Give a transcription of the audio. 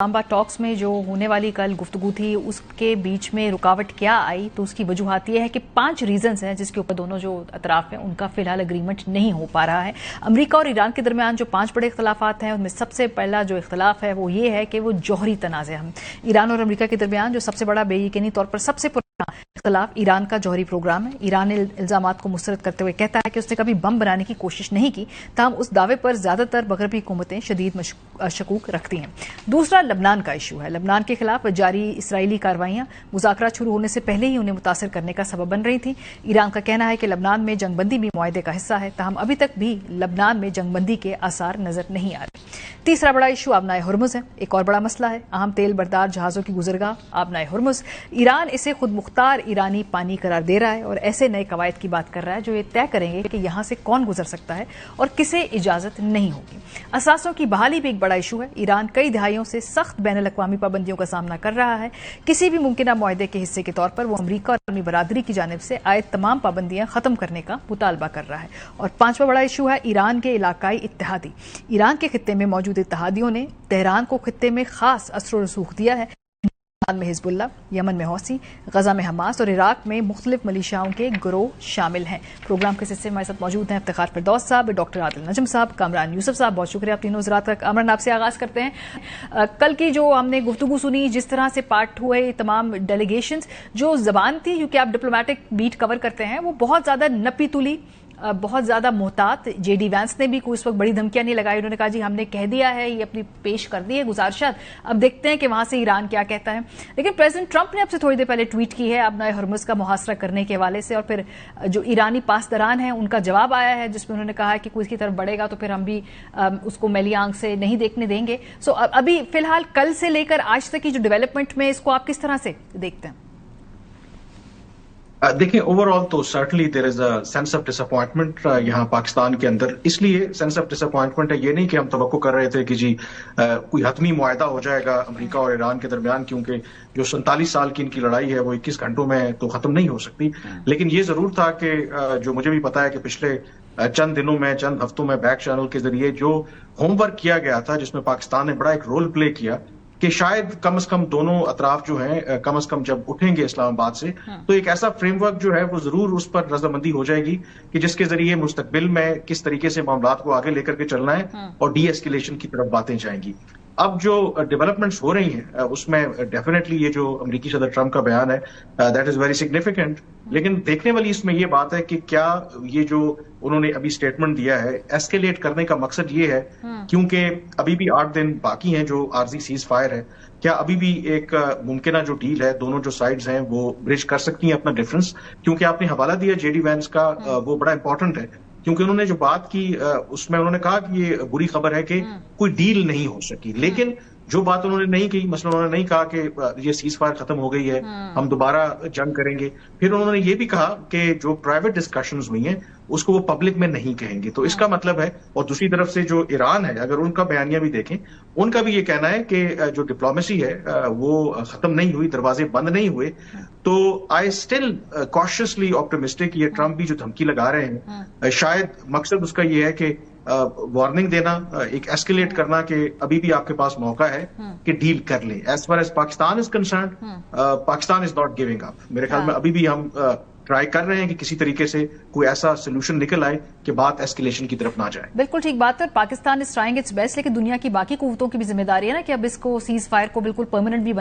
Lamba talks में जो होने वाली कल गुफ्तगू थी उसके बीच में रुकावट क्या आई, तो उसकी वजूहात ये है कि 5 रीजंस हैं जिसके ऊपर दोनों जो अतराफ हैं उनका फिलहाल एग्रीमेंट नहीं हो पा रहा है। अमेरिका और ईरान के दरमियान जो 5 बड़े इख्तलाफात हैं उनमें सबसे पहला जो इख्तलाफ है वो ये है कि वो जौहरी तनाज़े हैं। ईरान और अमेरिका के दरमियान जो सबसे बड़ा बेयकीनी तौर पर सबसे पुराना इख्तलाफ ईरान का जौहरी प्रोग्राम है। ईरान ने इल्जामात को मुस्तरद करते हुए कहता है कि उसने कभी बम बनाने की कोशिश नहीं की, ताहम उस दावे पर ज्यादातर मगरबी हुकूमतें शदीद शकूक रखती हैं। दूसरा लबनान का इशू है। लबनान के खिलाफ जारी इसराइली कार्रवाइयां मुज़ाकरात शुरू होने से पहले ही उन्हें मुतासर करने का सबब बन रही थी। ईरान का कहना है कि लबनान में जंगबंदी भी मुआहदे का हिस्सा है, ताहम अभी तक भी लबनान में जंगबंदी के आसार नजर नहीं आ रहे। तीसरा बड़ा इशू आबनाए हुर्मुज है। एक और बड़ा मसला है अहम तेल बरदार जहाजों की गुजरगाह आबनाए हुर्मुज। ईरान इसे खुद मुख्तार ईरानी पानी करार दे रहा है और ऐसे नए कवायद की बात कर रहा है जो ये तय करेंगे कि यहां से कौन गुजर सकता है और किसे इजाजत नहीं होगी। असासों की बहाली भी एक बड़ा इशू है। ईरान कई दहाइयों से सख्त बैन अल-अक़वामी पाबंदियों का सामना कर रहा है। किसी भी मुमकिन मुआहदे के हिस्से के तौर पर वो अमरीका और अपनी बरादरी की जानिब से आयद तमाम पाबंदियां खत्म करने का मुतालबा कर रहा है। और 5वां बड़ा इशू है ईरान के इलाकाई इत्तेहादी। ईरान के खित्ते में मौजूद इत्तेहादियों ने तेहरान को खित्ते में खास असर व रसूख दिया है। में हिजबुल्ला, यमन में हौसी, गजा में हमास और इराक में मुख्तलिफ मलीशियाओं के गिरोह शामिल हैं। प्रोग्राम के सिलसिले में हमारे साथ मौजूद हैं इफ्तिखार फिरदौस साहब, डॉक्टर आदिल नजम साहब, कामरान यूसुफ साहब। बहुत शुक्रिया आप तीनों हज़रात का। कामरान आपसे आगाज करते हैं। कल की जो हमने गुफ्तगू सुनी, जिस तरह से पार्ट हुए तमाम डेलीगेशंस, जो जबान थी क्योंकि आप डिप्लोमेटिक बीट कवर करते हैं, वो बहुत ज्यादा नपी तुली, बहुत ज्यादा मोहतात। जेडी वैंस ने भी कोई इस वक्त बड़ी धमकियां नहीं लगाई। उन्होंने कहा जी हमने कह दिया है, ये अपनी पेश कर दी है गुजारिशात, अब देखते हैं कि वहां से ईरान क्या कहता है। लेकिन प्रेसिडेंट ट्रंप ने अब से थोड़ी देर पहले ट्वीट की है आबनाए हुर्मुज का मुहासरा करने के हवाले से, और फिर जो ईरानी पासदरान हैं उनका जवाब आया है जिसमें उन्होंने कहा है कि कोई इसकी तरफ बढ़ेगा तो फिर हम भी उसको मैली आंख से नहीं देखने देंगे। सो अभी फिलहाल कल से लेकर आज तक की जो डेवलपमेंट में इसको आप किस तरह से देखते हैं? देखिए, ओवरऑल तो certainly there is a sense of disappointment यहाँ पाकिस्तान के अंदर। इसलिए सेंस ऑफ डिसअपॉइंटमेंट है, ये नहीं कि हम तवक्को कर रहे थे कि जी कोई हतमी मुआहदा हो जाएगा अमेरिका और ईरान के दरमियान, क्योंकि जो 47 साल की इनकी लड़ाई है वो 21 घंटों में तो खत्म नहीं हो सकती। लेकिन ये जरूर था कि जो मुझे भी पता है कि पिछले चंद दिनों में, चंद हफ्तों में बैक चैनल के जरिए जो होमवर्क किया गया था, जिसमें पाकिस्तान ने बड़ा एक रोल प्ले किया कि शायद कम से कम दोनों अतराफ जो हैं कम से कम जब उठेंगे इस्लामाबाद से, तो एक ऐसा फ्रेमवर्क जो है वो जरूर उस पर रजामंदी हो जाएगी कि जिसके जरिए मुस्तकबिल में किस तरीके से मामलात को आगे लेकर के चलना है और डी एस्केलेशन की तरफ बातें जाएंगी। अब जो डेवलपमेंट्स हो रही हैं उसमें डेफिनेटली ये जो अमेरिकी सदर ट्रंप का बयान है दैट इज वेरी सिग्निफिकेंट। लेकिन देखने वाली इसमें ये बात है कि क्या ये जो उन्होंने अभी स्टेटमेंट दिया है एस्केलेट करने का मकसद ये है, क्योंकि अभी भी 8 दिन बाकी हैं जो आर्जी सीज फायर है, क्या अभी भी एक मुमकिन जो डील है दोनों जो साइड्स हैं वो ब्रिज कर सकती हैं अपना डिफरेंस? क्योंकि आपने हवाला दिया जेडी वैंस का, वो बड़ा इंपॉर्टेंट है क्योंकि उन्होंने जो बात की उसमें उन्होंने कहा कि ये बुरी खबर है कि कोई डील नहीं हो सकी। लेकिन जो बात उन्होंने नहीं की, मसलन उन्होंने नहीं कहा कि ये सीज फायर खत्म हो गई है, हम दोबारा जंग करेंगे। फिर उन्होंने ये भी कहा कि जो प्राइवेट डिस्कशंस हुई हैं उसको वो पब्लिक में नहीं कहेंगे। तो इसका मतलब है, और दूसरी तरफ से जो ईरान है, अगर उनका बयानिया भी देखें, उनका भी ये कहना है कि जो डिप्लोमेसी है वो खत्म नहीं हुई, दरवाजे बंद नहीं हुए। तो आई स्टिल कॉशियसली ऑप्टिमिस्टिक ये ट्रंप भी जो धमकी लगा रहे हैं, शायद मकसद उसका ये है कि वार्निंग देना, एक एस्केलेट करना कि अभी भी आपके पास मौका है कि डील कर ले। As far as Pakistan is concern, Pakistan is not giving up. मेरे ख्याल में अभी भी हम ट्राई कर रहे हैं कि किसी तरीके से कोई ऐसा सोल्यूशन निकल आए कि बात एस्केलेशन की तरफ ना जाए। बिल्कुल ठीक बात है। Pakistan is trying it's best, लेकिन दुनिया की बाकी कुव्वतों की भी जिम्मेदारी है ना कि अब इसको सीज फायर को बिल्कुल परमानेंट भी